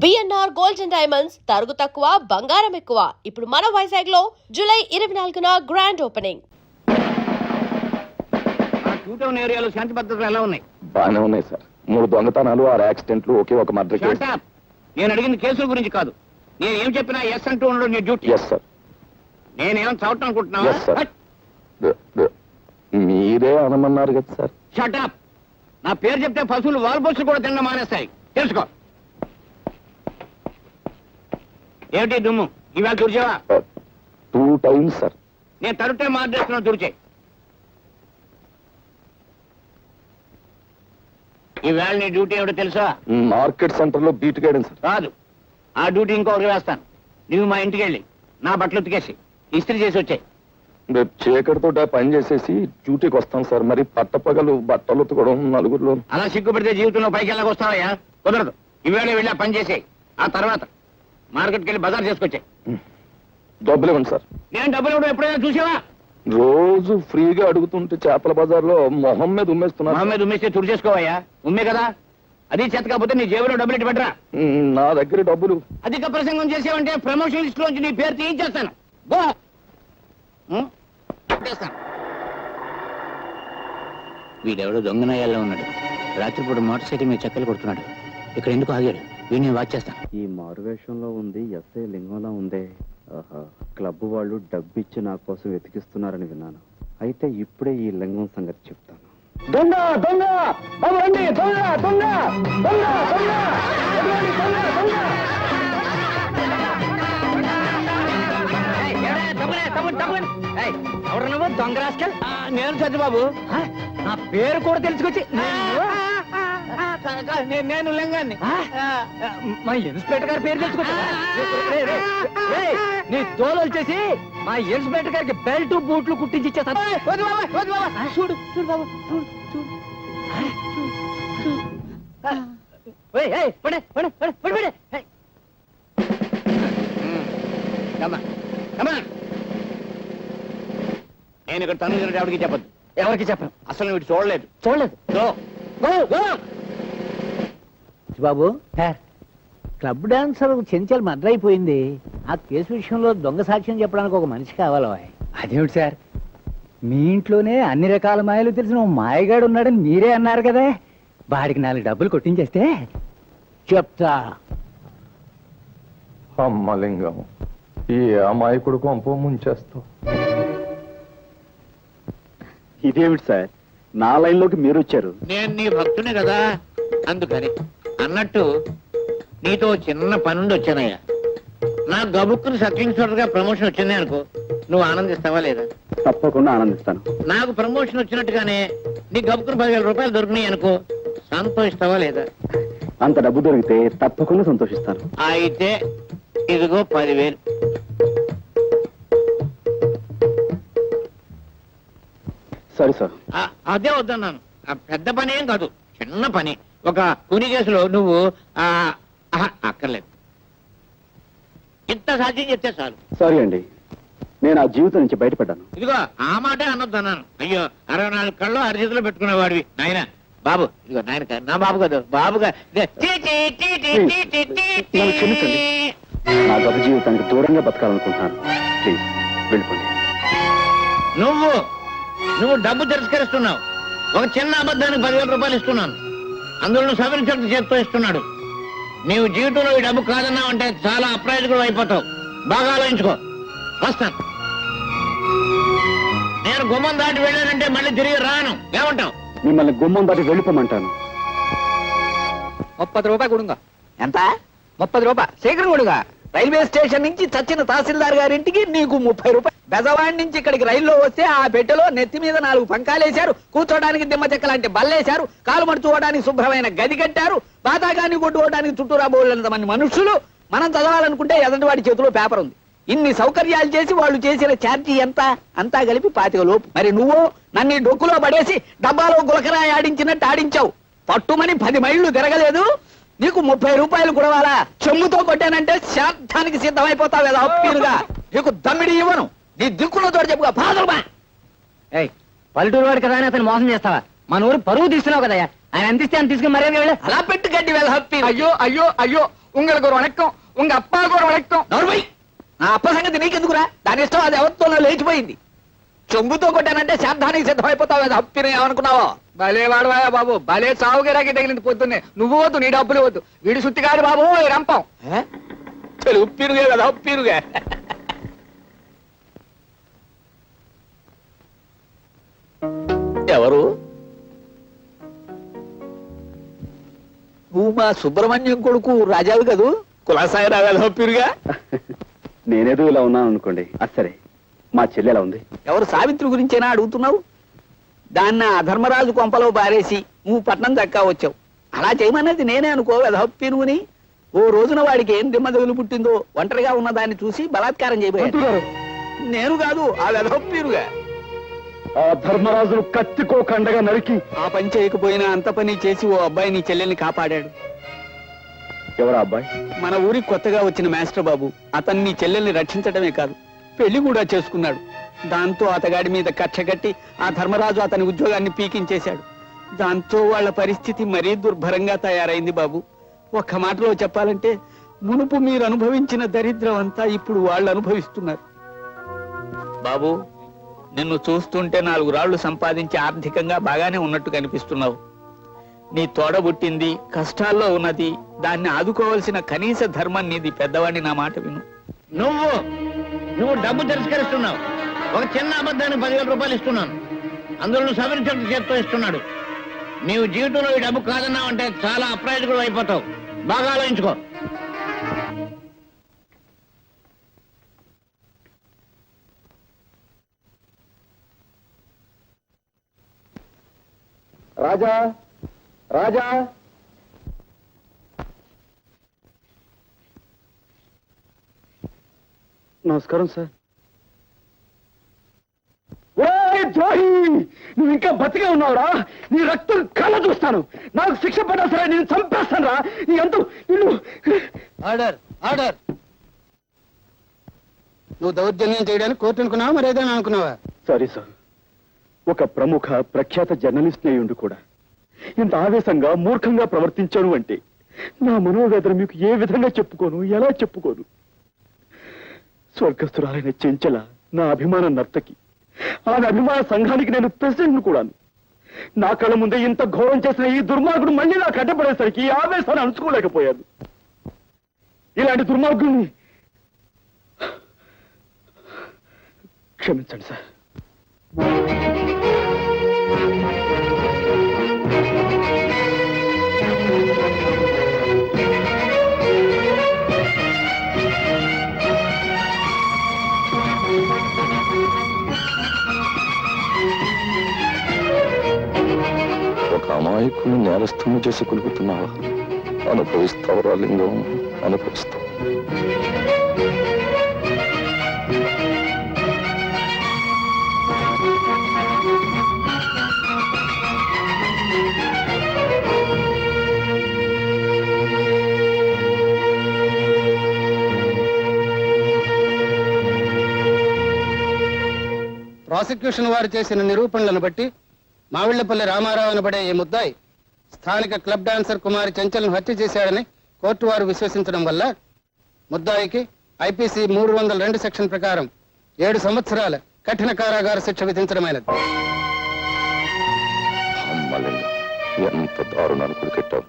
BNR gold and diamonds తరుగు తక్కువ బంగారం ఎక్కువ. ఇప్పుడు మన వైజాగ్ లో జూలై 24న గ్రాండ్ ఓపెనింగ్. ఏరియాలో శాంతి భద్రతలు ఎలా ఉన్నాయి? బాగానే ఉన్నాయి సార్. 3 దొంగతనాలు, 6 యాక్సిడెంట్లు, ఒకే ఒక మర్డర్ కేసు. నేను అడిగిన కేసుల గురించి కాదు. నేను ఏం చెప్పినా ఎస్ అంటూ ఉండడం నీ డ్యూటీ. Yes sir. నేనేం చదవటం అనుకుంటున్నావా? Yes sir. మీరే అనమన్నారు కదా సార్. షటప్. నా పేరు చెప్తే పశువులు వాల్బోసులు కూడా తినడం మానేస్తాయి, తెలుసుకో. ఏమిటి దుమ్ము? ఇవాళ తుడిచావా? 2 times సార్. నేను తరుటే మార్చేస్తున్నాను, తుడిచే. ఈవేళ నీ డ్యూటీ ఏమిటో తెలుసా? మార్కెట్ సెంటర్ లో బీట్ గైడెన్ సార్. కాదు, ఆ డ్యూటీ ఇంకొకరికి వేస్తాను. నువ్వు మా ఇంటికి వెళ్ళి నా బట్టలు ఉతికేసి ఇస్త్రీ చేసి వచ్చాయి. రేపు చీకటితో పని చేసేసి డ్యూటీకి వస్తాను సార్. మరి పట్టపగలు బట్టలు ఉతకడం నలుగురిలో. అలా సిగ్గుపడితే జీవితంలో పైకి వెళ్ళక వస్తావయ్యా? కుదరదు. ఈవేళ వెళ్ళి ఆ పని చేసేయి. ఆ తర్వాత మార్కెట్కి వెళ్ళి బజార్ చేసుకొచ్చాయి. డబ్బులు ఇవ్వండి సార్. నేను డబ్బులు ఇవ్వడం ఎప్పుడైనా చూసావా? రోజు ఫ్రీగా అడుగుతుంటే చేపల బజార్లో మొహం మీద ఉమ్మేస్తున్నారు. మొహం మీద ఉమ్మేస్తే తుడి చేసుకోవయ్యా. ఉమ్మే కదా. అది చేత కాకపోతే నీ జేబులో డబ్బులు ఇటు పెట్టరా. నా దగ్గర డబ్బులు. అధిక ప్రసంగం చేసావంటే ప్రమోషన్ లిస్ట్ లోంచి నీ పేరు తీయించేస్తాను. గో. వీడెవడో దొంగనయ్యాల్లో ఉన్నాడు. రాత్రిపూట మోటార్ సైకిల్ మీద చెక్కలు కొడుతున్నాడు. ఇక్కడ ఎందుకు ఆగాడు? వీడిని వాచ్ చేస్తాను. ఈ మారువేషంలో ఉంది ఎస్ఐ లింగంలా ఉందే. ఆహా, క్లబ్ వాళ్ళు డబ్బిచ్చి నా కోసం వెతికిస్తున్నారని విన్నాను. అయితే ఇప్పుడే ఈ లింగం సంగతి చెప్తాను. దొంగ దొంగ బాబు రండి. దొంగ దొంగ దొంగ దొంగ ఎవరు నువ్వు? దొంగ రాస్కల్. నేను సత్యబాబు. నా పేరు కూడా తెలుసుకొచ్చి నేను లింగాన్ని. మా ఇన్స్పెక్టర్ గారి పేరు తెలుసుకొచ్చి నీ తోలు వచ్చేసి మా ఇన్స్పెక్టర్ గారికి బెల్ట్ బూట్లు కుట్టించి ఇచ్చేస్తాను. చూడు చూడు బాబు, చూడు చూడు. నేను ఇక్కడ తను ఎవరికి చెప్పద్దు. ఎవరికి చెప్పను. అసలు వీడు చూడలేదు. బాబు, క్లబ్ డాన్సర్ చెంచల్ మర్డర్ అయిపోయింది. ఆ కేసు విషయంలో దొంగ సాక్ష్యం చెప్పడానికి ఒక మనిషి కావాలి. అదేమిటి సార్, మీ ఇంట్లోనే అన్ని రకాల మాయలు తెలిసిన ఓ మాయగాడు ఉన్నాడని మీరే అన్నారు కదా. వాడికి 4 డబ్బులు కొట్టించేస్తే చెప్తా. అమ్మలింగం, ఈ అమాయకుడు కొంప ముంచేస్తావు. ఇదేమిటి సార్, నా లైన్లోకి మీరు వచ్చారు? నేను నీ భక్తునే కదా, అందుకని. అన్నట్టు నీతో చిన్న పనుండి వచ్చానయ్యా. నా గబుక్కుని సబ్ ఇన్స్పెక్టర్ గా ప్రమోషన్ వచ్చింది అనుకో, నువ్వు ఆనందిస్తావా లేదా? తప్పకుండా ఆనందిస్తాను. నాకు ప్రమోషన్ వచ్చినట్టుగానే నీ గబుక్కుని 10,000 రూపాయలు దొరికినాయి అనుకో, సంతోషిస్తావా లేదా? అంత డబ్బు దొరికితే తప్పకుండా సంతోషిస్తాను. అయితే ఇదిగో 10,000. సరే సార్. అదే వద్దన్నాను. పెద్ద పని ఏం కాదు, చిన్న పని. ఒక కూని కేసులో నువ్వు అక్కర్లేదు. ఇంత సాధ్యం చెప్తే చాలు. సారీ అండి, నేను ఆ జీవితం నుంచి బయటపడ్డాను. ఇదిగో ఆ మాటే అనొద్దు అన్నాను. అయ్యో, 64 కళ్ళు అరిచేతిలో పెట్టుకునేవాడివి నాయన. బాబు, ఇదిగో నాయన, నా బాబు కదా, బాబుగా. నా గత జీవితానికి దూరంగా బతకాలనుకుంటున్నాను. ప్లీజ్ వెళ్ళిపోండి. నువ్వు డబ్బు తిరస్కరిస్తున్నావు. ఒక చిన్న అబద్ధానికి 10,000 రూపాయలు ఇస్తున్నాను. అందులో సబ్ ఇన్స్పెక్టర్ చేత్తో ఇస్తున్నాడు. నీవు జీవితంలో ఈ డబ్బు కాదన్నావు అంటే చాలా అప్రయోజకుడు అయిపోతావు. బాగా ఆలోచించుకో. వస్తాను. నేను గుమ్మం దాటి వెళ్ళానంటే మళ్ళీ తిరిగి రాను. ఏమంటావు? మిమ్మల్ని గుమ్మం దాటి వెళ్ళిపోమంటాను. 30 రూపాయలు కొడుగా. ఎంత? 30 రూపాయలు శేఖర్ కొడుగా. రైల్వే స్టేషన్ నుంచి చచ్చిన తహసీల్దార్ గారింటికి నీకు 30 రూపాయలు. బెజవాడి నుంచి ఇక్కడికి రైల్లో వస్తే ఆ పెట్టెలో నెత్తి మీద 4 పంకాలేశారు, కూర్చోడానికి దిమ్మ చెక్క లాంటి బల్లేశారు, కాలు మడుచుకోవడానికి శుభ్రమైన గది కట్టారు, బాతాగాన్ని కొట్టుకోవడానికి చుట్టూరా బోళ్ళంత మంది మనుషులు. మనం చదవాలనుకుంటే ఎదంటి చేతిలో పేపర్ ఉంది. ఇన్ని సౌకర్యాలు చేసి వాళ్ళు చేసిన ఛార్జీ ఎంత? అంతా కలిపి 25 లోపు. మరి నువ్వు నన్ను డొక్కులో పడేసి డబ్బాలో గులకరాయి ఆడించినట్టు ఆడించావు. పట్టుమని 10 మైళ్ళు తిరగలేదు, నీకు 30 రూపాయలు కూడవాలా? చెమ్ముతో కొట్టానంటే శాంతానికి సిద్ధమైపోతావు కదా అప్పీలుగా. నీకు దమ్మిడి ఇవ్వను. నీ దిక్కులో తోడు చెప్పుగా. బాధలుబా. పల్లెటూరు వాడు కదా అని అతను మోసం చేస్తావా? మన ఊరు పరువు తీస్తున్నావు కదా. ఆయన అందిస్తే అని తీసుకుని మర్యాద వెళ్ళి అలా పెట్టి గడ్డి వెళ్ళ హప్పి. అయ్యో అయ్యో అయ్యో, உங்களுக்கு ஒரு வணக்கம், உங்க அப்பாவுக்கு ஒரு வணக்கம். నోర్మై, నా అప్ప సంగతి నీకెందుకురా? దాని ఇష్టం, అది ఎవరితోనో లేచిపోయింది. చెంబుతో కొట్టానంటే శాంతానికి సిద్ధమైపోతావు కదా, అప్పిని ఏమనుకున్నావో. భలే వాడవాయా బాబు, భలే సావుగిరాకి తగిలింది పొద్దున్నే. నువ్వు వద్దు, నీ డబ్బులు వద్దు. వీడి సుత్తి కాదు బాబు, ఈ రంపం చలు ఉప్పిరుగే కదా, ఉప్పిరుగే. ఎవరు? నువ్వు మా సుబ్రహ్మణ్యం కొడుకు రాజావి కదూ? కులాసాయి రాగా ఉప్పిరుగా. నేనేదో ఇలా ఉన్నాను అనుకోండి. సరే, మా చెల్లి ఎలా ఉంది? ఎవరు? సావిత్రి గురించేనా అడుగుతున్నావు? దాన్ని అధర్మరాజు కొంపలో బారేసి నువ్వు పట్నం దక్కా వచ్చావు. అలా చేయమన్నది నేనే అనుకో, వెధప్పినుని. ఓ రోజున వాడికి ఏం దిమ్మదగులు పుట్టిందో ఒంటరిగా ఉన్న దాన్ని చూసి బలాత్కారం చేయబోయాడు. నేను కాదు, ఆ వెధప్పిరుగా. ఆ ధర్మరాజును కత్తికో కండగా నరికి ఆ పని చేయకపోయినా అంత పని చేసి ఓ అబ్బాయి నీ చెల్లెల్ని కాపాడాడు. ఎవరా అబ్బాయి? మన ఊరికి కొత్తగా వచ్చిన మాస్టర్ బాబు. అతన్ని నీ చెల్లెల్ని రక్షించడమే కాదు, పెళ్లి కూడా చేసుకున్నాడు. దాంతో అతగాడి మీద కక్ష కట్టి ఆ ధర్మరాజు అతని ఉద్యోగాన్ని పీకించేశాడు. దాంతో వాళ్ళ పరిస్థితి మరీ దుర్భరంగా తయారైంది బాబు. ఒక్క మాటలో చెప్పాలంటే మునుపు మీరు అనుభవించిన దరిద్రం అంతా ఇప్పుడు వాళ్ళు అనుభవిస్తున్నారు. బాబు, నిన్ను చూస్తుంటే 4 రాళ్లు సంపాదించి ఆర్థికంగా బాగానే ఉన్నట్టు కనిపిస్తున్నావు. నీ తోడబుట్టింది కష్టాల్లో ఉన్నది, దాన్ని ఆదుకోవాల్సిన కనీస ధర్మం నీది. పెద్దవాడిని నా మాట విను. నువ్వు డబ్బు తిరస్కరిస్తున్నావు. ఒక చిన్న అబద్ధానికి 10,000 రూపాయలు ఇస్తున్నాను, అందులో నువ్వు సవరించడం చేత్తో ఇస్తున్నాడు. నీవు జీవితంలో ఈ డబ్బు కాదన్నావు అంటే చాలా అప్రయోజకుడు అయిపోతావు. బాగా ఆలోచించుకో. రాజా, రాజా, నమస్కారం సార్. ద్రోహి, నువ్వు ఇంకా బతికే ఉన్నావురా? నీ రక్తం కళ్ళ చూస్తాను. నాకు శిక్ష పడ్డా సరే నేను చంపేస్తాను రా. నీ అంతు నిన్ను. Order, order. నువ్వు దౌర్జన్యం చేయడానికి కోర్టు అనుకున్నావా, మరి ఏదైనా అనుకున్నావా? సారీ సార్, ఒక ప్రముఖ ప్రఖ్యాత జర్నలిస్ట్ అయి ఉండి కూడా ఇంత ఆవేశంగా మూర్ఖంగా ప్రవర్తించాను అంటే నా మనోవేదన మీకు ఏ విధంగా చెప్పుకోను, ఎలా చెప్పుకోను? స్వర్గస్థురాలైన చెంచల నా అభిమాన నర్తకి, ఆమె అభిమాన సంఘానికి నేను ప్రెసిడెంట్ కూడాను. నా కళ్ళ ముందే ఇంత ఘోరం చేసిన ఈ దుర్మార్గుడు మళ్ళీ నాకు అడ్డపడేసరికి ఈ ఆవేశాన్ని అణుచుకోలేకపోయాను. ఇలాంటి దుర్మార్గుడిని క్షమించండి సార్. ఒక అమాయకుని నేరస్తుని చేసి కొలుపుతున్నావా? అనుభవిస్తావరా లింగం, అనుభవిస్తావు. ప్రాసిక్యూషన్ వారు చేసిన నిరూపణలను బట్టి మావిళ్లపల్లి రామారావు అనబడే ఈ ముద్దాయి స్థానిక క్లబ్ డాన్సర్ కుమారి చెంచల్ను హత్య చేశాడని కోర్టు వారు విశ్వసించడం వల్ల ముద్దాయికి ఐపీసీ 302 సెక్షన్ ప్రకారం 7 సంవత్సరాల కఠిన కారాగార శిక్ష విధించడమైనది. అమ్మలింగం, ఎంత దారుణాన్ని కొడుకెట్టావు.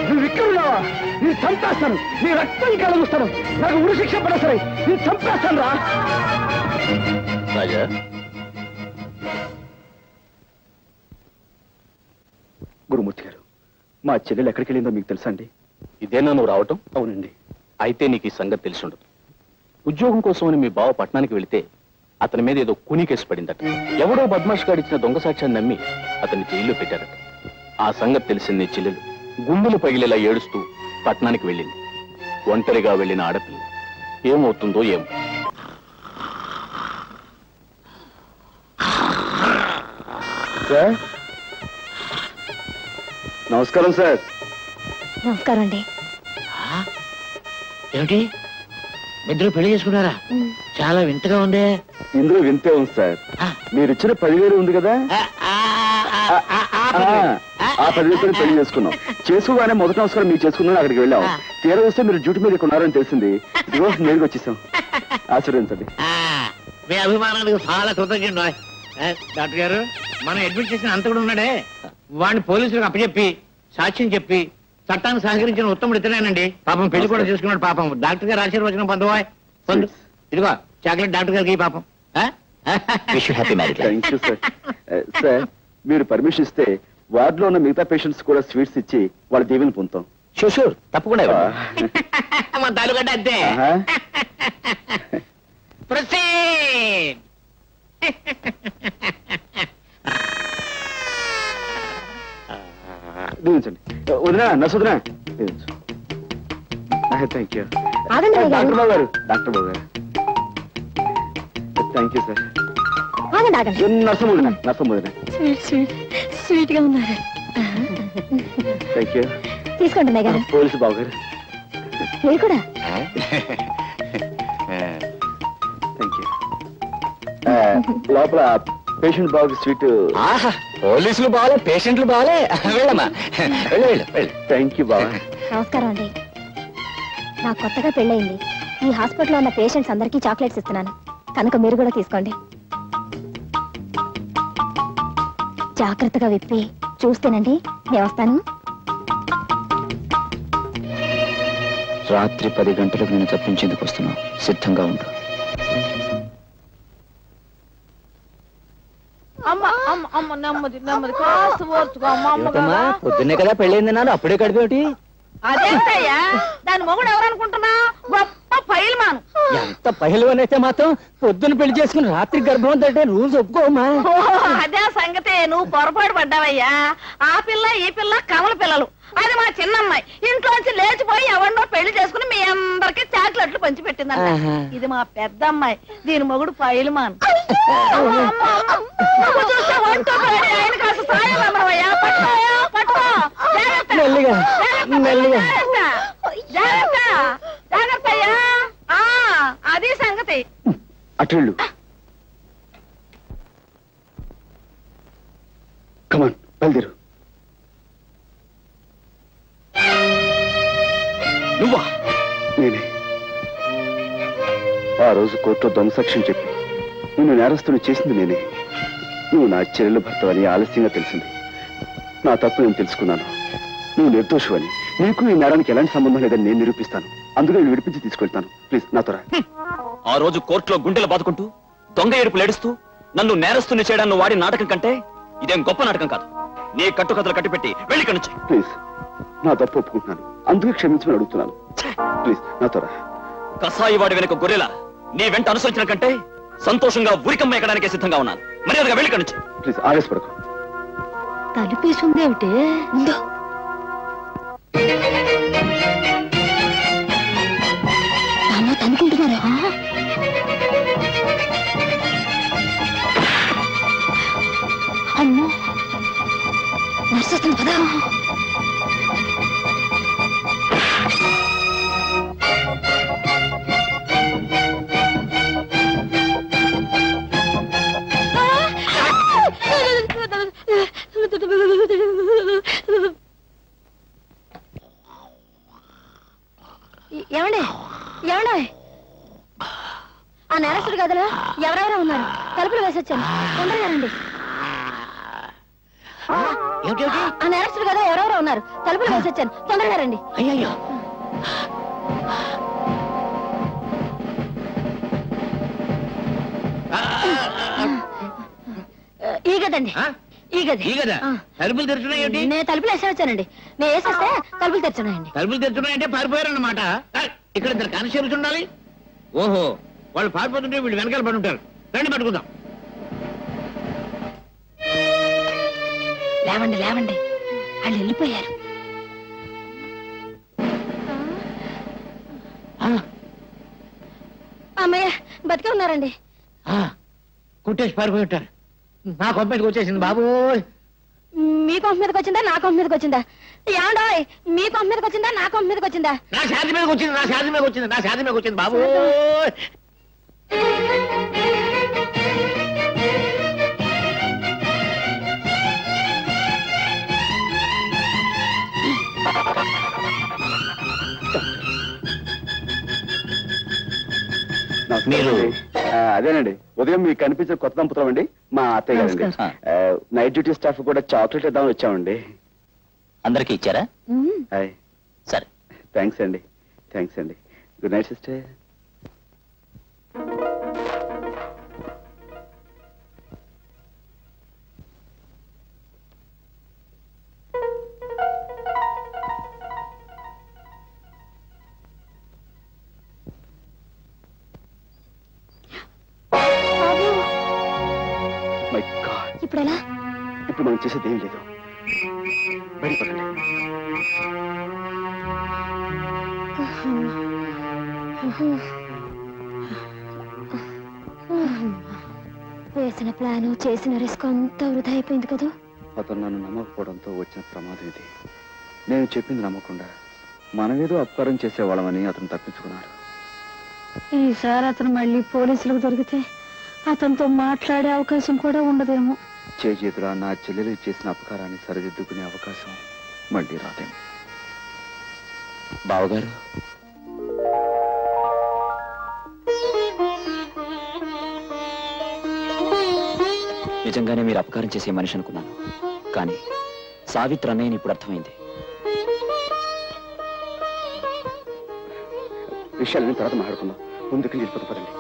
నువ్వు ఇక్కడున్నావా? నేను చంపేస్తాను. నీ రక్తం కళ్ళ చూస్తాను. నాకు ఉరి శిక్ష పడ సరే నేను చంపేస్తాను రా. రాజా, గురుమూర్తి గారు, మా చెల్లెలు ఎక్కడికి వెళ్ళిందో మీకు తెలుసా అండి? ఇదేనా నువ్వు రావటం? అవునండి. అయితే నీకు ఈ సంగతి తెలిసి ఉండదు. ఉద్యోగం కోసమని మీ బావ పట్టణానికి వెళితే అతని మీద ఏదో కూనీ కేసు పడిందట. ఎవడో బద్మాష్ గాడిచ్చిన దొంగ సాక్ష్యాన్ని నమ్మి అతన్ని జైల్లో పెట్టారట. ఆ సంగతి తెలిసింది చెల్లెలు గుండెలు పగిలేలా ఏడుస్తూ పట్టణానికి వెళ్ళింది. ఒంటరిగా వెళ్ళిన ఆడపిల్ల ఏమవుతుందో ఏమో. సార్ నమస్కారం సార్. నమస్కారం అండి. ఏమిటి ఇద్దరు పెళ్లి చేసుకున్నారా? చాలా వింతగా ఉందే. ఇందులో వింతే ఉంది సార్. మీరు ఇచ్చిన 10,000 ఉంది కదా, ఆ 10,000 పెళ్లి చేసుకున్నాం. చేసుకోగానే మొదటి నమస్కారం మీకు చేసుకున్నాం, అక్కడికి వెళ్ళాం. తీరా వస్తే మీరు డ్యూటీ మీద ఉన్నారని తెలిసింది. ఇదిగో మీరుగా వచ్చేసాం. ఆశీర్వదించండి. మీ అభిమానానికి చాలా కృతజ్ఞ. డాక్టర్ గారు, మనం అడ్మిట్ చేసిన అంత కూడా ఉన్నాడే, వాడిని పోలీసులకు అప్పచెప్పి సాక్ష్యం చెప్పి చట్టాన్ని సహకరించిన ఉత్తముడు ఇతనేనండి. పాపం పెళ్లి కూడా చేసుకున్నాడు. పాపం డాక్టర్ గారు ఆశీర్వచనం పొందవా? పొందు. ఇదిగో చాక్లెట్ డాక్టర్ గారికి పాపం. Thank you sir. సార్ మీరు పర్మిషన్ ఇస్తే వార్డులో ఉన్న మిగతా పేషెంట్స్ కూడా స్వీట్స్ ఇచ్చి వాళ్ళ దీవెని పొందుతాం. షూర్ తప్పకుండా మన తాలూకంటే అంతే. ఆహా. Proceed. దీవించండి. వదినా నర్సు వదినా దీవించు. Thank you. ఆగండి అయ్య గారు. డాక్టర్ బాబు గారు, డాక్టర్ బాబు గారు థ్యాంక్ యూ సార్. ఆగండి ఆగండి. నర్సం వదినా, నర్సం వదినా స్వీట్ గా ఉన్నారు. Thank you. తీసుకోండి అయ్య గారు. పోలీసు బాబు గారు మీరు కూడా. Thank you. లోపల పేషెంట్ బాబుకి స్వీట్. పోలీసులు బాగాలే, పేషెంట్లు బాగాలే. వెళ్ళమ్మా, వెళ్ళు వెళ్ళు వెళ్ళు. థ్యాంక్ యూ బాబా. నమస్కారం అండి. నాకు కొత్తగా పెళ్ళయింది. ఈ హాస్పిటల్లో ఉన్న పేషెంట్స్ అందరికీ చాక్లెట్స్ ఇస్తున్నాను, కనుక మీరు కూడా తీసుకోండి. జాగ్రత్తగా విప్పి చూస్తేనండి. నేను వస్తాను. రాత్రి 10 గంటలకు నేను తప్పించేందుకు వస్తున్నావు. సిద్ధంగా ఉండు. పొద్దున్నే కదా పెళ్ళైంది నాన్న, అప్పుడే కడిపేమిటి? అదేంటయ్యా, దాని మొగుడు ఎవరనుకుంటున్నా? గొప్ప పైల్మాను. ఎంత పహిల్వన్ అయితే మాత్రం పొద్దున్న పెళ్లి చేసుకుని రాత్రి గర్భం అంటే రూల్స్ ఒప్పుకోమా? అదే సంగతి, నువ్వు పొరపాటు పడ్డావయ్యా. ఆ పిల్ల ఈ పిల్ల కమల పిల్లలు. అది మా చిన్నమ్మాయి ఇంట్లోంచి లేచిపోయి ఎవరినో పెళ్లి చేసుకుని మీ అందరికి చాక్లెట్లు పంచి పెట్టిందంట. ఇది మా పెద్ద అమ్మాయి, దీని మొగుడు పైల్మాన్. చూస్తే ఒంటో పడి ఆయన కాస్త సాయం అమ్మవయ్యా. పట్టుకోయా, పట్టుకో. జాగ్రత్త, మెల్లిగా మెల్లిగా. జాగ్రత్త, జాగ్రత్త అయ్యా. అది సంగతి. అటు కమాన్ బయలుదేరు. నువ్వా? నేనే. ఆ రోజు కోర్టులో దొంగ సాక్ష్యం చెప్పి నిన్ను నేరస్తుని చేసింది నేనే. నువ్వు నా చెల్లెలు భర్తవని ఆలస్యంగా తెలిసింది. నా తప్పు నేను తెలుసుకున్నాను. నువ్వు నిర్దోషువని, నీకు ఈ నేరానికి ఎలాంటి సంబంధం లేదని నేను నిరూపిస్తాను. అందుకే నేను విడిపించి తీసుకెళ్తాను. ప్లీజ్ నాతో రా. ఆ రోజు కోర్టులో గుండెలు బాదుకుంటూ దొంగ ఏడుపులు ఏడుస్తూ నన్ను నేరస్తుని చేయడాన్ని వాడి నాటకం కంటే ఇదేం గొప్ప నాటకం కాదు. నీ కట్టుకథలు కట్టిపెట్టి వెళ్ళి నుంచి. ప్లీజ్, నా తప్పు ఒప్పుకుంటున్నాను. అందుకే క్షమించమని అడుగుతున్నాను. ప్లీజ్ నాతో రా. కసాయి వాడి వెనుక గొర్రెలా నీ వెంట అనుసరించిన కంటే సంతోషంగా ఉరికమ్మ ఎక్కడానికే సిద్ధంగా ఉన్నాను. మర్యాదగా వెళ్ళి నుంచి. ప్లీజ్ ఆవేశపడకు. తలుపేసుందేమిటి? ఉందో. అనుకుంటున్నారా? అమ్మో, నర్సు వస్తుంది పదా. ఏమండి ఏమండి, ఆ నేరస్తుడు గదిలో ఎవరెవరో ఉన్నారు. తలుపులు వేసొచ్చాను, తొందరగా రండి. ఆ నేరస్తుడు గదిలో ఎవరెవరో ఉన్నారు. తలుపులు వేసొచ్చాను, తొందరగా రండి. అయ్యో, ఈ గదండి, ఈ గది. ఈ కదా తలుపులు తెరుచున్నాయేంటి? నేను తలుపులు వేసేవచ్చానండి. నేను వేసేస్తే తలుపులు తెరుచున్నాయండి. తలుపులు తెరుచున్నాయంటే పారిపోయారన్నమాట. ఇక్కడ ఇద్దరు కానిస్టేబుల్స్ ఉండాలి. ఓహో, వాళ్ళు పారిపోతుంటే వీళ్ళు వెనకాల పడి ఉంటారు. రండి పట్టుకుందాం. లేవండి లేవండి, వాళ్ళు వెళ్ళిపోయారు. అమ్మయ్య బతికే ఉన్నారండి. కుట్టేసి పారిపోయి ఉంటారు. నా కొంపటికి వచ్చేసింది బాబు. మీ కొంప మీదకి వచ్చిందా నా కొంప మీదకి వచ్చిందా? ఏమండోయ్, మీ కొంప మీదకి వచ్చిందా నా కొంప మీదకి వచ్చిందా? నా శాంతి మీదకి వచ్చింది, నా శాంతి మీదకి వచ్చింది, నా శాంతి మీదకి వచ్చింది బాబు. మీరు అదేనండి, ఉదయం మీకు కనిపించే కొత్త దంపతులం అండి, మా అత్తయ్య గారండి. నైట్ డ్యూటీ స్టాఫ్ కూడా చాక్లెట్ ఇద్దామని వచ్చామండి. అందరికి ఇచ్చారా? హాయ్. సరే. థ్యాంక్స్ అండి, థ్యాంక్స్ అండి. Good night sister. My God, ఇప్పుడు ఎలా? ఇప్పుడు మనం చేసేది ఏం లేదు. బయటపడండి. వేసిన ప్లాను చేసిన రిస్క్ అంతా వృధా అయిపోయింది కదా. అతను నన్ను నమ్మకపోవడంతో వచ్చిన ప్రమాదం ఇది. నేను చెప్పింది నమ్మకుండా మనమేదో అపకారం చేసేవాళ్ళమని అతను తప్పించుకున్నాడు. ఈసారి అతను మళ్ళీ పోలీసులకు దొరికితే అతనితో మాట్లాడే అవకాశం కూడా ఉండదేమో. చేతులా నా చెల్లెలు చేసిన అపకారాన్ని సరిదిద్దుకునే అవకాశం మళ్ళీ రాదేమో. బావగారు, నిజంగానే మీరు అపకారం చేసే మనిషి అనుకున్నాను, కానీ సావిత్రి అన్నయ్యని ఇప్పుడు అర్థమైంది. విషయాలని తర్వాత మాట్లాడుకుందాం. ముందుకు వెళ్ళిపోతూ పదండి.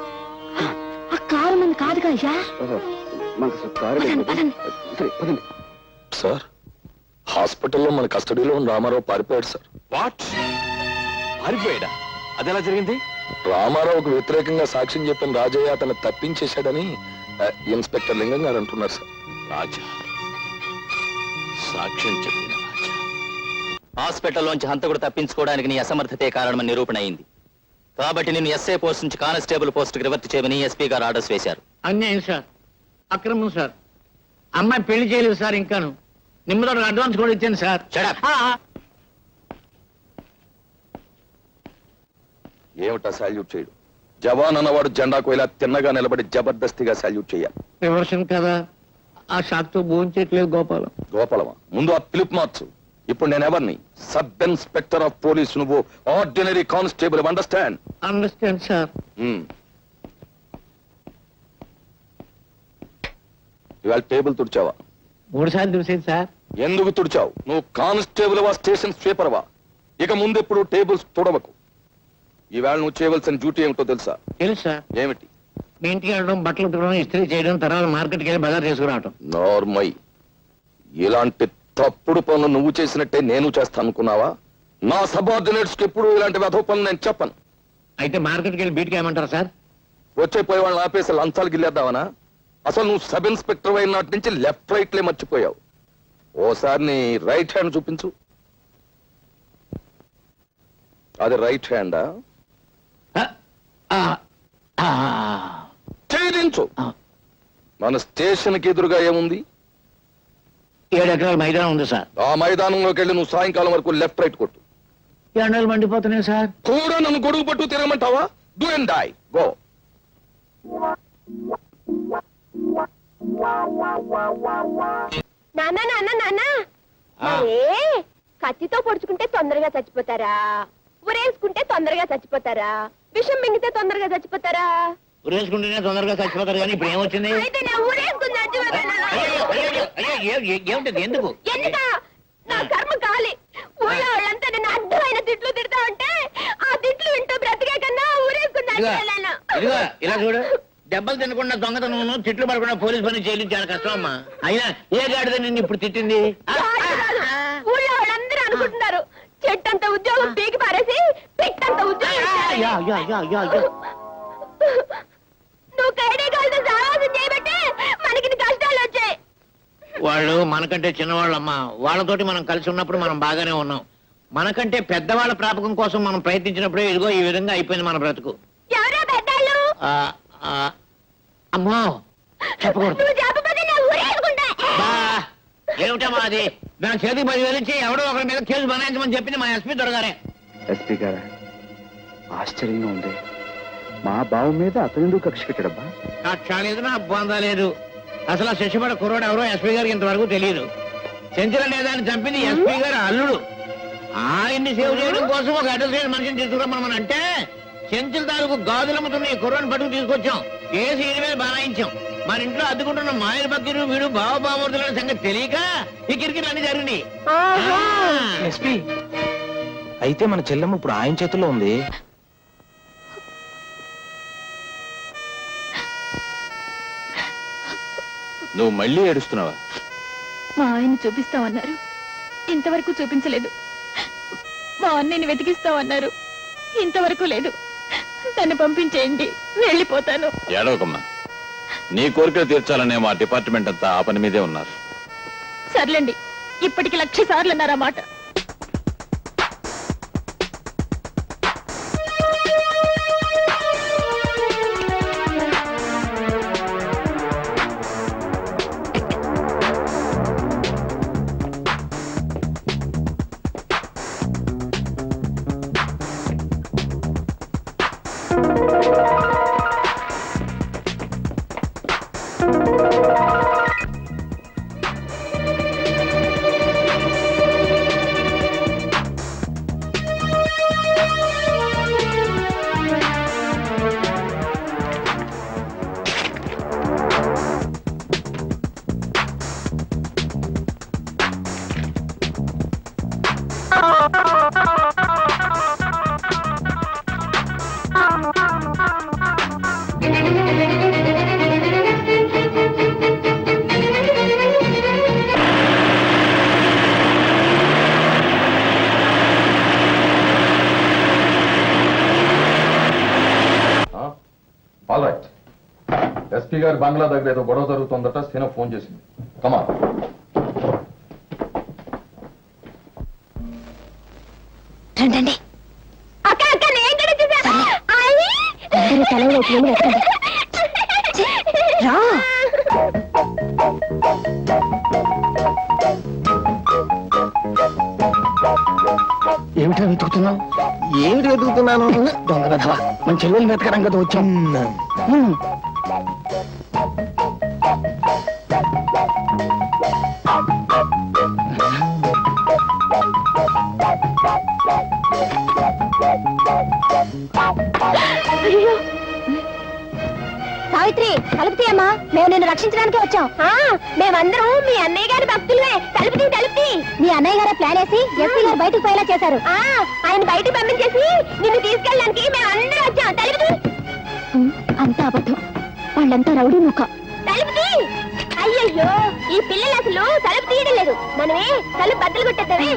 ఆ కారు మంది కాదుగా అయ్యా. మనకు అసలు కారు లేదు. సరే పదండి. సార్, హాస్పిటల్లో మన కస్టడీలో ఉన్న రామారావు పారిపోయాడు సార్. వాట్? పారిపోయాడా? అదెలా జరిగింది? రామారావుకు వ్యతిరేకంగా సాక్ష్యం చెప్పిన రాజయ్య అతను తప్పించేశాడని ఇన్స్పెక్టర్ లింగం గారు అంటున్నారు సార్. రాజా సాక్ష్యం చెప్పిన రాజా. హాస్పిటల్లోంచి హంతకుడు తప్పించుకోవడానికి నీ అసమర్థతే కారణమని నిరూపణ అయింది. కాబట్టి నిన్ను ఎస్ఐ పోస్ట్ నుంచి కానిస్టేబుల్ పోస్టుకి రివర్ట్ చేయమని ఎస్పీ గారు ఆర్డర్స్ వేశారు. అన్యాయం సార్, అక్రమం సార్. అమ్మాయి పెళ్లి చేయలేదు సార్, ఇంకాను నిమ్మతో అడ్వాన్స్ కూడా ఇచ్చాను సార్. ఏమిటా సాల్యూట్ చేయడు? జవాన్ అన్నవాడు జెండాకు ఇలా తిన్నగా నిలబడి జబర్దస్తిగా సాల్యూట్ చేయాలి. రివర్షన్ కదా, ఆ షాక్ తో భోంచేయట్లేదు గోపాలం. గోపాలమా? ముందు ఆ పిలుపు మార్చు. ఇప్పుడు నేనెవరిని? సబ్ ఇన్స్పెక్టర్ ఆఫ్ పోలీస్, నువ్వు ordinary constable. Understand? Understand sir. ఇవాళ టేబుల్ తుడిచావా? 3 సార్లు చూసేది సార్. ఎందుకు తుడిచావు? నువ్వు కానిస్టేబుల్ వా, స్టేషన్ స్వీపర్ వా? ఇక ముందెప్పుడు టేబుల్స్ తుడవకు. ఈవేళ నువ్వు చేయవలసిన డ్యూటీ ఏమిటో తెలుసా? తెలుసు సార్. ఏమిటి? మీ ఇంటికి వెళ్ళడం, బట్టలు ఉతకడం, ఇస్త్రీ చేయడం, తర్వాత మార్కెట్కి వెళ్ళి బజార్ చేసుకురావటం. నార్మల్. ఇలాంటి తప్పుడు పనులు నువ్వు చేసినట్టే నేను చేస్తాను అనుకున్నావా? నా సబార్డినేట్స్ కి ఎప్పుడు ఇలాంటి వెధవ పనులు నేను చెప్పను. అయితే మార్కెట్కి వెళ్ళి బీట్కి ఏమంటారు సార్? వచ్చే పోయి వాళ్ళని ఆపేసి లంచాలు గిల్లేద్దామనా? అసలు నువ్వు సబ్ ఇన్స్పెక్టర్ అయిన నాటి నుంచి లెఫ్ట్ రైట్లే మర్చిపోయావు. ఓసారి నీ రైట్ హ్యాండ్ చూపించు. అది రైట్ హ్యాండా? ఛేదించు. మన స్టేషన్ కి ఎదురుగా ఏముంది? 7 ఎకరాల మైదానం ఉంది సార్. ఆ మైదానంలోకి వెళ్ళి నువ్వు సాయంకాలం వరకు లెఫ్ట్ రైట్ కొట్టు. ఎండలు మండిపోతున్నాయి సార్. కూడా నన్ను గొడుగు పట్టు తినమంటావా? Do and die. గో. నాన్న నాన్న నాన్న, కత్తితో పొడుచుకుంటే తొందరగా చచ్చిపోతారా? ఉరేసుకుంటే తొందరగా చచ్చిపోతారా? విషం మింగితే తొందరగా చచ్చిపోతారా? ఉరేసుకుంటేనే తొందరగా చచ్చిపోతారు, కానీ ఇప్పుడు ఏమొచ్చింది? అయితే నేను ఊరేసుకుని చచ్చిపోతానా? ఏమిటది? ఎందుకు? ఎందుక? నా కర్మ కాలి. ఊళ్ళో వాళ్ళంతా నేను అడ్డమైన తిట్లు తిడతా ఉంటే ఆ తిట్లు వింటూ బ్రతికే కన్నా ఊరేసుకుని చచ్చిపోయాను. ఇదిగో ఇలా చూడు, దెబ్బలు తినకుండా దొంగతనం, తిట్లు పడకుండా పోలీస్ పని చేయడం చాలా కష్టం అమ్మా. అయినా ఏ గాడిద నిన్ను ఇప్పుడు తిట్టింది? ఊళ్ళో వాళ్ళందరూ అనుకుంటున్నారు చెట్టంత ఉద్యోగం పీకి పారేసి పిట్టంత ఉద్యోగం. నువ్వు కైడేగాలతో సావాసం చేయబట్టే మనకి ఇన్ని కష్టాలు వచ్చాయి. వాళ్ళు మనకంటే చిన్నవాళ్ళమ్మా, వాళ్ళతోటి మనం కలిసి ఉన్నప్పుడు మనం బాగానే ఉన్నాం. మనకంటే పెద్దవాళ్ళ ప్రాపకం కోసం మనం ప్రయత్నించినప్పుడే ఇదిగో ఈ విధంగా అయిపోయింది మన బ్రతుకు. ఎవరో పెద్దాళ్ళు? ఆ, ఆ, అమ్మో చెప్పకూడదు. నువ్వు చెప్పకపోతే నా ఊరేసుకుంటా. బా, ఏమిటమ్మా అది? నా చేతికి 10,000 ఇచ్చి ఎవడో ఒకరి మీద కేసు బనాయించమని చెప్పింది మా ఎస్పీ దొరగారే. ఎస్పీ గారా, ఆశ్చర్యంగా ఉంది. మా బావ మీద అతను ఎందుకు కక్ష కట్టాడబ్బా? కక్ష లేదు, నా బంధ లేదు. అసలు ఆ శశిపడ కుర్రోడు ఎవరో ఎస్పీ గారికి ఇంతవరకు తెలియదు. చెంచల నేదాన్ని చంపింది ఎస్పీ గారు అల్లుడు. ఆయన్ని సేవ్ చేయడం కోసం ఒక అడ్రస్ మనిషిని తీసుకురమ్మని అంటే చెంచుల తాలూకు గాజులమ్ముతున్న ఈ కుర్రాన్ని పట్టుకు తీసుకొచ్చాం. కేసు ఈయన మీద బనాయించాం. మన ఇంట్లో అద్దుకుంటున్న మాయల బకీరు వీడు బావబామూర్తుల సంగతి తెలియక ఈ కిరికిలు అన్ని జరిగినాయి. ఎస్పీ, అయితే మన చెల్లెమ్మ ఇప్పుడు ఆయన చేతుల్లో ఉంది. నువ్వు మళ్ళీ ఏడుస్తున్నావా? మా ఆయన్ని చూపిస్తామన్నారు, ఇంతవరకు చూపించలేదు. మా అన్నయ్యని వెతికిస్తామన్నారు, ఇంతవరకు లేదు. తను పంపించేయండి, వెళ్ళిపోతాను. ఏడవకమ్మా, నీ కోరికలు తీర్చాలనే మా డిపార్ట్మెంట్ అంతా ఆ పని మీదే ఉన్నారు. సర్లేండి, ఇప్పటికి 1,00,000 సార్లు అన్నారన్నమాట. All right. ఎస్పీ గారి బంగ్లా దగ్గర ఏదో గొడవ జరుగుతుందట. సీన ఫోన్ చేసింది. కమా. రండి. అక్క అక్క, నేను కూడా చూసాను. అందరూ తలలో రా. ఏమిటో వెతుకుతున్నావు? ఏమిటి వెతుకుతున్నాను? దొంగ కథవా, మన చెల్లెలు వెతకడం కదా వచ్చాం. సావిత్రి, తలుపుతీ అమ్మా, మేము నిన్ను రక్షించడానికి వచ్చాం. మేమందరం మీ అన్నయ్య గారి భక్తులే. తలుపుతీ. మీ అన్నయ్య గారు ప్లాన్ వేసి ఎస్పీ గారు బయటకు పోయేలా చేశారు. ఆయన బయటకు పంపించేసి నిన్ను తీసుకెళ్ళడానికి మేము అందరం వచ్చాం. తలుపుతీ. అంతా అబద్ధం, వాళ్ళంతా రౌడీ ముఖ. తలుపుతీ. అయ్యయ్యో, ఈ పిల్లలు అసలు తలుపు తీయడం లేదు. మనమే తలుపు బద్దలు కొట్టేద్దామే.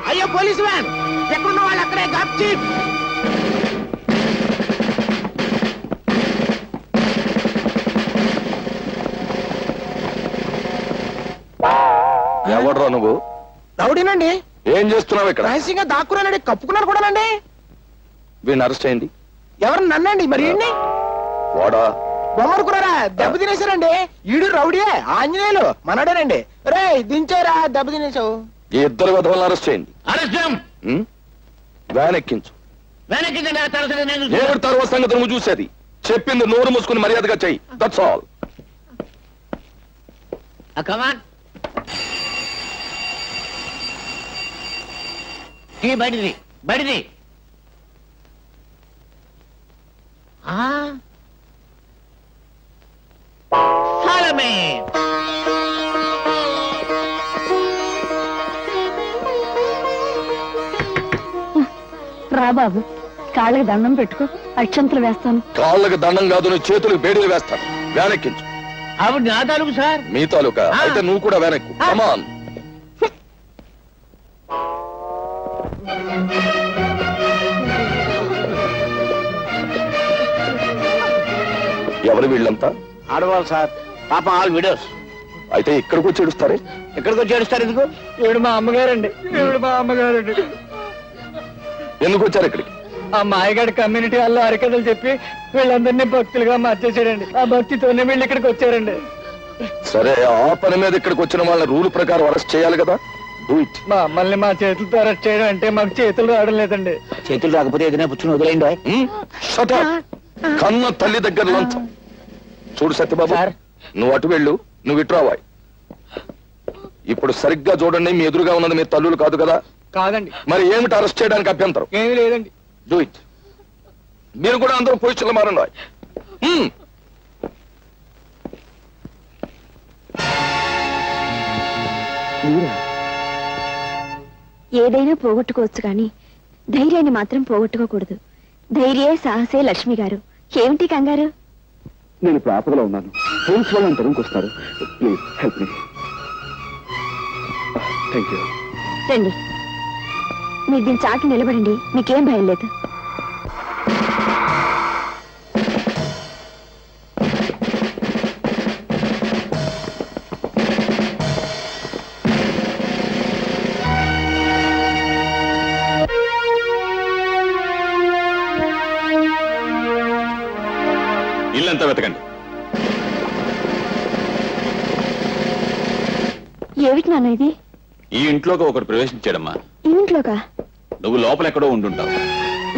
అయ్యో పోలీసు వ్యాన్, ఎక్కడున్న వాళ్ళు అక్కడే గాప్ చీప్. ఎవడ్రా నువ్వు? రౌడీనండి. ఏం చేస్తున్నావు ఇక్కడ? రహస్యంగా దాక్కున్నానండి, కప్పుకున్నాను కూడానండి. వీడిని అరెస్ట్ అయింది. ఎవరు నన్నండి? మరి ఏంటి వాడా? బొమ్మనుకున్నారా? దెబ్బ తినేశారండి. ఈడు రౌడీయే, ఆంజనేయులు మనడేనండి. రే దించారా, దెబ్బ తినేసావు. ఈ ఇద్దరు విధవలను అరెస్ట్ చేయండి. అరెస్ట్ వ్యాన్ ఎక్కించు. వెనక్కిందండి. ఆ తర్వాత నేను ఏడు తర్వాత సంగతి నువ్వు చూసేది. చెప్పింది నోరు మూసుకుని మర్యాదగా చెయ్యి. That's all. కమాన్. బడిది. సాలమే. రా బాబు, కాళ్ళకి దండం పెట్టుకో, అక్షంతలు వేస్తాను. కాళ్ళకి దండం కాదు, నీ చేతులకు బేడీలు వేస్తాను. వ్యాన్ ఎక్కించు. ఆవిడ నా తాలూకు సార్. మీ తాలూకా అయితే నువ్వు కూడా వ్యాన్ ఎక్కు. కమాన్. ఎవరు వీళ్ళంతా? ఆడవాళ్ళు సార్, పాప ఆల్ విడోస్. అయితే ఇక్కడికి వచ్చి ఏడుస్తారే? ఎక్కడికి వచ్చి ఏడుస్తారు ఎందుకు? ఈవిడ మా అమ్మగారండి, ఈవిడ మా అమ్మగారండి. ఎందుకు వచ్చారు ఇక్కడికి? ఆ మాయగాడి కమ్యూనిటీ వాళ్ళు హరికథలు చెప్పి వీళ్ళందరినీ భక్తులుగా మార్చేసాడండి. ఆ భక్తితోనే వీళ్ళు ఇక్కడికి వచ్చారండి. సరే, ఆ పని మీద ఇక్కడికి వచ్చిన వాళ్ళ రూల్ ప్రకారం అరెస్ట్ చేయాలి కదా, డూ ఇట్. మమ్మల్ని మా చేతులతో అరెస్ట్ చేయడం అంటే మాకు చేతులు రావడం లేదండి. చేతులు రాకపోతే ఏదైనా పుచ్చుకుని వదిలేండి. Shut up. కన్న తల్లి దగ్గర లంచం. చూడు సత్యబాబు, నువ్వు అటు వెళ్ళు, నువ్వు ఇటు రావాయి. ఇప్పుడు సరిగ్గా చూడండి, మీ ఎదురుగా ఉన్నది మీ తల్లులు కాదు కదా? కాదండి. మరి ఏమిటి అరెస్ట్ చేయడానికి అభ్యంతరం? ఏమీ లేదండి. Do it. మీరు కూడా అందరూ పొజిషన్లో మారండి. ఏదైనా పోగొట్టుకోవచ్చు కానీ ధైర్యాన్ని మాత్రం పోగొట్టుకోకూడదు. ధైర్యే సాహసే లక్ష్మి గారు. ఏమిటి కంగారు? నేను ఇప్పుడు ఆపదలో ఉన్నాను. పోలీస్ వాళ్ళు నన్ను తరుముకు వస్తారు. Please help me. Thank you. రండి, మీరు దీని చాటు నిలబడండి, మీకేం భయం లేదు. ఇల్లంతా వెతకండి. ఏమిటి నాన్న ఇది? ఈ ఇంట్లోకి ఒకటి ప్రవేశించాడమ్మా. ఈ ఇంట్లోకా? నువ్వు లోపల ఎక్కడో ఉండుంటావు.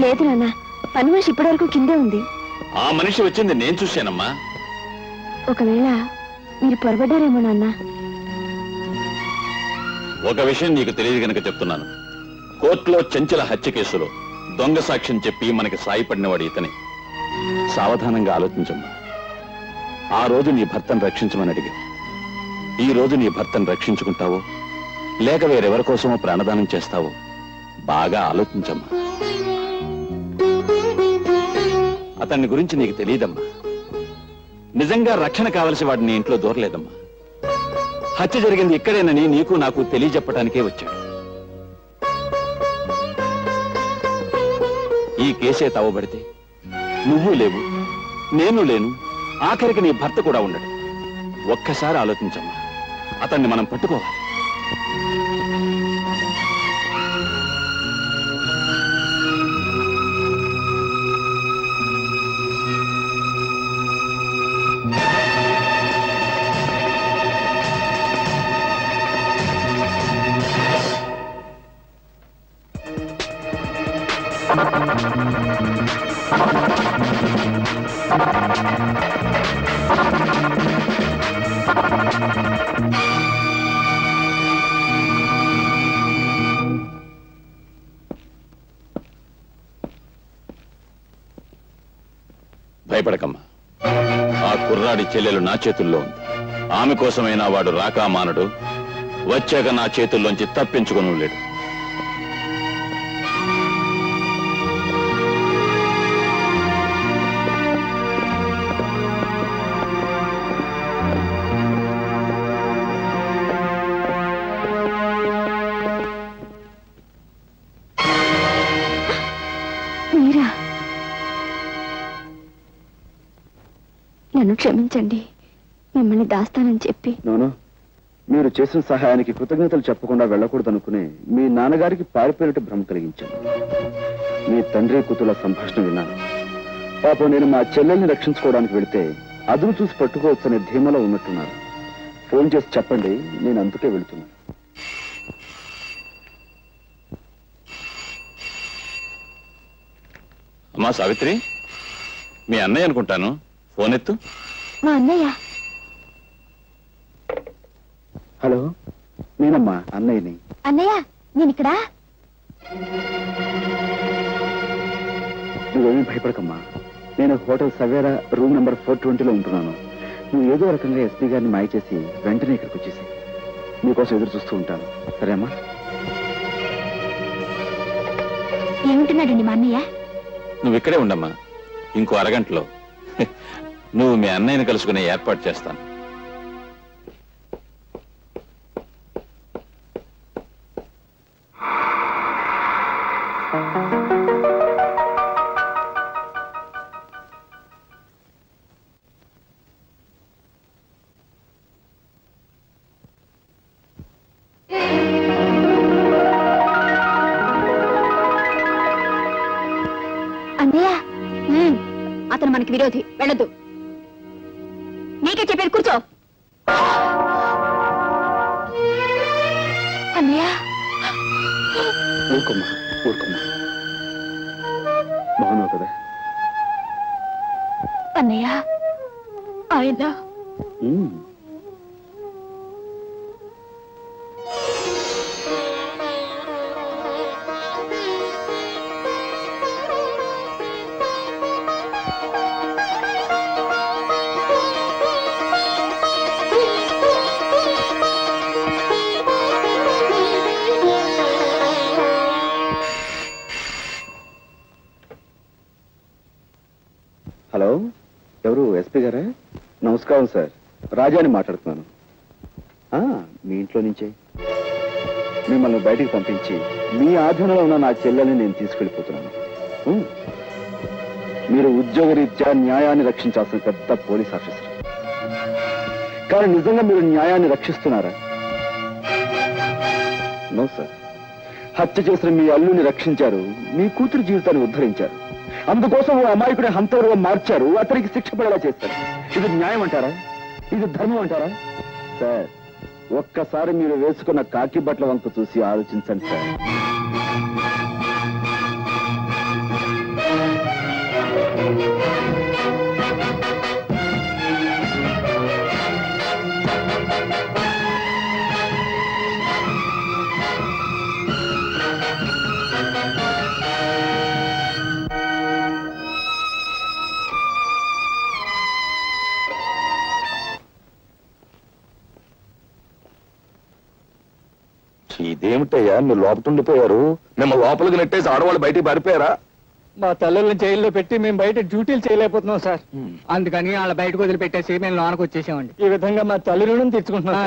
లేదు నాన్న, పని మనిషి ఇప్పటి వరకు కిందే ఉంది. ఆ మనిషి వచ్చింది నేను చూశానమ్మా. ఒకవేళ మీరు పొరబడ్డారేమో నాన్న. ఒక విషయం నీకు తెలియదు కనుక చెప్తున్నాను. కోర్టులో చెంచల హత్య కేసులో దొంగ సాక్ష్యం చెప్పి మనకి సాయపడినవాడు ఇతనే. సావధానంగా ఆలోచించమ్మా. ఆ రోజు నీ భర్తను రక్షించమని అడిగా. ఈ రోజు నీ భర్తను రక్షించుకుంటావో లేక వేరెవరి కోసమో ప్రాణదానం చేస్తావో బాగా ఆలోచించమ్మా. అతన్ని గురించి నీకు తెలియదమ్మా. నిజంగా రక్షణ కావలసి వాడిని ఇంట్లో దూరలేదమ్మా. హత్య జరిగింది ఇక్కడేనని నీకు నాకు తెలియజెప్పడానికే వచ్చాడు. ఈ కేసే తవ్వబడితే నువ్వు లేవు, నేను లేను, ఆఖరికి నీ భర్త కూడా ఉండడు. ఒక్కసారి ఆలోచించమ్మా. అతన్ని మనం పట్టుకోవాలి. భయపడకమ్మా. ఆ కుర్రాడి చెల్లెలు నా చేతుల్లో ఉంది. ఆమె కోసమైనా వాడు రాకా మానడు. వచ్చాక నా చేతుల్లోంచి తప్పించుకుని లేడు. మీరా? నన్ను క్షమించండి, మిమ్మల్ని దాస్తానని చెప్పి. నోను, మీరు చేసిన సహాయానికి కృతజ్ఞతలు చెప్పకుండా వెళ్ళకూడదనుకునే మీ నాన్నగారికి పారిపోయినట్టు భ్రమ కలిగించాను. మీ తండ్రి కూతుల సంభాషణ విన్నాను. పాపం నేను మా చెల్లెల్ని రక్షించుకోవడానికి వెళితే అదును చూసి పట్టుకోవచ్చనే ధీమలో ఉన్నట్టున్నారు. ఫోన్ చేసి చెప్పండి, నేను అందుకే వెళుతున్నాను. అమ్మా సావిత్రి, మీ అన్నయ్య అనుకుంటాను. ఫోన్ ఎత్తు. మా అన్నయ్య? హలో, నేనమ్మా అన్నయ్యని. అన్నయ్య, నేను ఇక్కడ. నువ్వేమీ భయపడకమ్మా. నేను హోటల్ సవేరా రూమ్ నెంబర్ 420లో ఉంటున్నాను. నువ్వు ఏదో రకంగా ఎస్పీ గారిని మాయ చేసి వెంటనే ఇక్కడికి వచ్చేసి నీకోసం ఎదురు చూస్తూ ఉంటాను. సరేమ్మా? ఏముంటున్నాడండి మా అన్నయ్య? నువ్వు ఇక్కడే ఉండమ్మా. ఇంకో అరగంటలో నువ్వు మీ అన్నయ్యని కలుసుకునే ఏర్పాటు చేస్తాను. అన్నయ్య అతను మనకి విరోధి, వెళ్ళొద్దు. నీకే చెప్పేది, కూర్చో. అన్నయ్య ఊరుకోమ్మా, ఊరుకోమ్మా. బాగున్నావు కదా? అన్నయ్య ఆయన హలో, ఎవరు? ఎస్పీ గారా? నమస్కారం సార్, రాజాని మాట్లాడుతున్నాను. మీ ఇంట్లో నుంచే మిమ్మల్ని బయటికి పంపించి మీ ఆధీనంలో ఉన్న నా చెల్లెల్ని నేను తీసుకెళ్ళిపోతున్నాను. మీరు ఉద్యోగరీత్యా న్యాయాన్ని రక్షించాల్సిన పెద్ద పోలీస్ ఆఫీసర్. కానీ నిజంగా మీరు న్యాయాన్ని రక్షిస్తున్నారా? No sir. హత్య చేసిన మీ అల్లుని రక్షించారు, మీ కూతురు జీవితాన్ని ఉద్ధరించారు. అందుకోసం ఓ అమాయకుడి హంతరుగా మార్చారు, అతనికి శిక్ష పడేలా చేస్తారు. ఇది న్యాయం అంటారా? ఇది ధర్మం అంటారా? సార్, ఒక్కసారి మీరు వేసుకున్న కాకి బట్టల వంక చూసి ఆలోచించండి సార్. ఇదేమిటయ్యా మీరు లోపల ఉండిపోయారు? మిమ్మల్ని లోపలికి నెట్టేసి ఆడవాళ్ళు బయటికి పారిపోయారా? మా తల్లుల్ని జైల్లో పెట్టి మేము బయట డ్యూటీలు చేయలేకపోతున్నాం సార్. అందుకని వాళ్ళ బయటకు వదిలిపెట్టేసి మేము లోనకు వచ్చేసామండి. ఈ విధంగా మా తల్లి రుణం తెచ్చుకుంటున్నాం.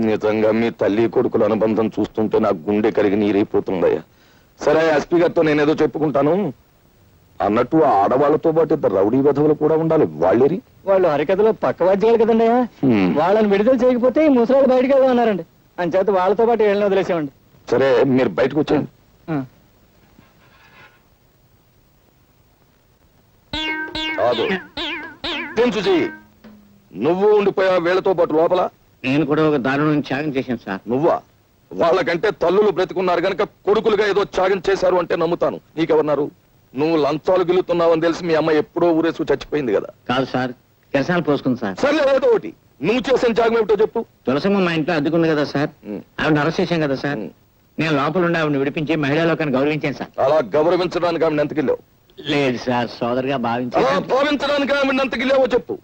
నిజంగా మీ తల్లి కొడుకుల అనుబంధం చూస్తుంటే నాకు గుండె కరిగి నీరైపోతుందయ్యా. సరే, ఎస్పీ గారితో నేనేదో చెప్పుకుంటాను. అన్నట్టు ఆ ఆడవాళ్లతో పాటు ఇద్దరు రౌడీ వెధవులు కూడా ఉండాలి. వాళ్ళేరి? వాళ్ళు హరికథలో పక్క వాద్యాలు కదండి. వాళ్ళని విడుదల చేయకపోతే ఈ ముసలాళ్ళు బయటకు వెళ్దామన్నారండి. అంచేత వాళ్ళతో పాటు ఏళ్ళని వదిలేసామండి. సరే, మీరు బయటకు వచ్చేయండి. కాదు, నువ్వు ఉండిపోయా వీళ్ళతో పాటు లోపల? నేను కూడా ఒక దారుణం త్యాగం చేశాను సార్. నువ్వా? వాళ్ళకంటే తల్లులు బ్రతికున్నారు గనక కొడుకులుగా ఏదో త్యాగం చేశారు అంటే నమ్ముతాను. నీకెవరున్నారు? నువ్వు లంచాలు గిలుతున్నావని తెలిసి మీ అమ్మ ఎప్పుడో ఊరేసు చచ్చిపోయింది కదా. కాదు సార్, కిరసాలు పోసుకుంది సార్. సర్లే, ఏదో ఒకటి. నువ్వు చేసిన త్యాగం ఏమిటో చెప్పు. తులసమ్మ మా ఇంట్లో అద్దుకుంది కదా సార్, ఆవిడ అరెస్ట్ చేశాం కదా సార్. నేను లోపల ఉండి ఆవిడని విడిపించి మహిళా లోకాన్ని గౌరవించాను సార్. అలా గౌరవించడానికి ఆవిడ ఎంతకిల్లావు? లేదు సార్, సోదరుగా అలా భావించడానికి ఆవిడ ఎంతకిల్లావో చెప్పు.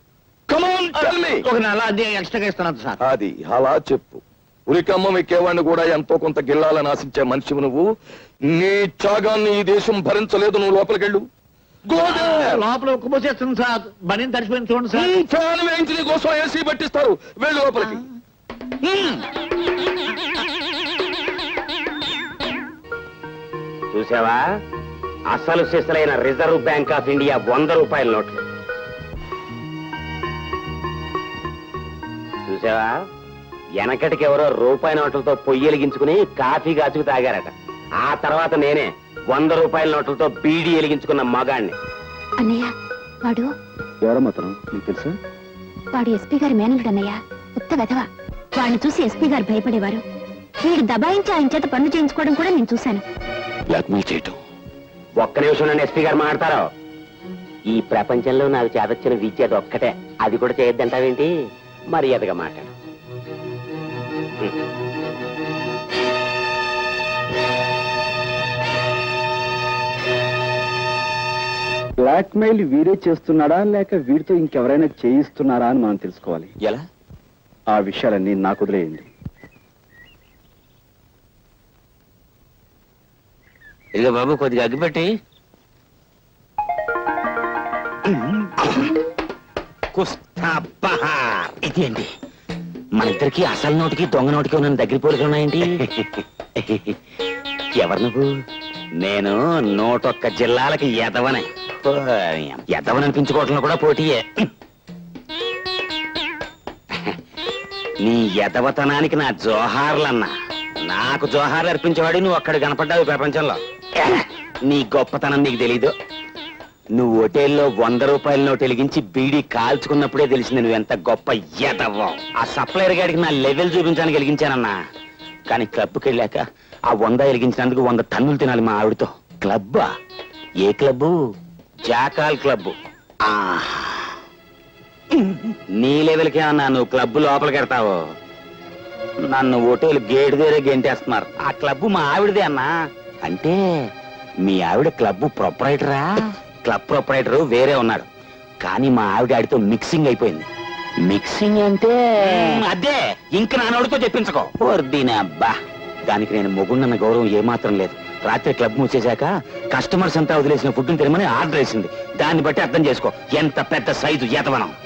Come on, tell me. ఒక నెల అది ఎక్స్ట్రాగా ఇస్తున్నాను సార్. అది అలా చెప్పు. ఉరికమ్మం ఎక్కేవాడిని కూడా ఎంతో కొంత గిల్లాలని ఆశించే మనిషివి నువ్వు. నీ త్యాగాన్ని ఈ దేశం భరించలేదు. నువ్వు లోపలికెళ్ళు. లోపల ఉక్కుపోసేస్తుంది సార్, బని తడిచిపోయింది చూడండి సార్. ఫ్యాన్ వేయించి నీ కోసం ఏసీ పెట్టిస్తారు. వెళ్ళు లోపలికి. చూసావా, అసలు సిసలైన రిజర్వ్ బ్యాంక్ ఆఫ్ ఇండియా 100 రూపాయల నోట్లు చూసావా? వెనకటికి ఎవరో రూపాయి నోట్లతో పొయ్యి వెలిగించుకుని కాఫీ కాచుకు తాగారట. ఆ తర్వాత నేనే 100 రూపాయల నోట్లతో బీడీ వెలిగించుకున్న మగాణ్ణి. అన్నయ్య, వాడు ఎవరమ్మతను నీకు తెలుసా? వాడు ఎస్పీ గారి మేనలుడు అన్నయ్య, ఉత్త వెధవ. వాడిని చూసి ఎస్పీ గారు భయపడేవారు. వీడు దబాయించి ఆయన చేత పనులు చేయించుకోవడం కూడా నేను చూశాను. బ్లాక్మెయిల్ చేయటం. ఒక్క నిమిషం నన్ను ఎస్పీ గారు మాట్లాడతారు. ఈ ప్రపంచంలో నాకు చేతొచ్చిన విద్య అది ఒక్కటే. అది కూడా చేయొద్దంటావేంటి? మర్యాదగా మాట్లాడు. బ్లాక్మెయిల్ వీడే చేస్తున్నాడా లేక వీడితో ఇంకెవరైనా చేయిస్తున్నారా అని మనం తెలుసుకోవాలి. ఎలా? ఆ విషయాలన్నీ నాకు వదిలేయండి. ఇదిగో బాబు, కొద్దిగా అగ్గిపెట్టి. ఇదేంటి, మన ఇద్దరికి అసలు నోటికి దొంగ నోటికి ఉన్న దగ్గర పోలికలు ఉన్నాయండి. ఎవరు నువ్వు? నేను 101 జిల్లాలకి ఎదవనే. ఎదవననిపించుకోవటంలో కూడా పోటీయే. నీ ఎదవతనానికి నా జోహార్లన్నా. నాకు జోహార్లు అర్పించేవాడు నువ్వు ఒక్కడు కనపడ్డావు ప్రపంచంలో. నీ గొప్పతనం నీకు తెలీదు. నువ్వు హోటల్లో 100 రూపాయల నోటు వెలిగించి బీడీ కాల్చుకున్నప్పుడే తెలిసింది నువ్వు ఎంత గొప్ప ఎదవ్వో. ఆ సప్లైర్ గాడికి నా లెవెల్ చూపించడానికి వెలిగించానన్నా. కానీ క్లబ్కి వెళ్ళాక ఆ 100 వెలిగించినందుకు 100 టన్నులు తినాలి మా ఆవిడతో. క్లబ్బా? ఏ క్లబ్బు? Jackal club. నీ లెవెల్కే అన్నా నువ్వు క్లబ్ లోపలికి వెళ్తావు. నన్ను హోటల్ గేట్ దగ్గరే గెంటేస్తున్నారు. ఆ క్లబ్ మా ఆవిడదే అన్నా. అంటే మీ ఆవిడ క్లబ్ ప్రొపరైటరా? క్లబ్ ప్రొపరైటర్ వేరే ఉన్నాడు, కానీ మా ఆవిడ ఆడితో మిక్సింగ్ అయిపోయింది. మిక్సింగ్ అంటే అదే, ఇంక నాన్నోడితో చెప్పించుకో. అబ్బా, దానికి నేను మొగుండన్న గౌరవం ఏమాత్రం లేదు. రాత్రి క్లబ్ మూసేశాక కస్టమర్స్ అంతా వదిలేసిన ఫుడ్ తినమని ఆర్డర్ వేసింది. దాన్ని బట్టి అర్థం చేసుకో ఎంత పెద్ద సైజు ఎతవనం.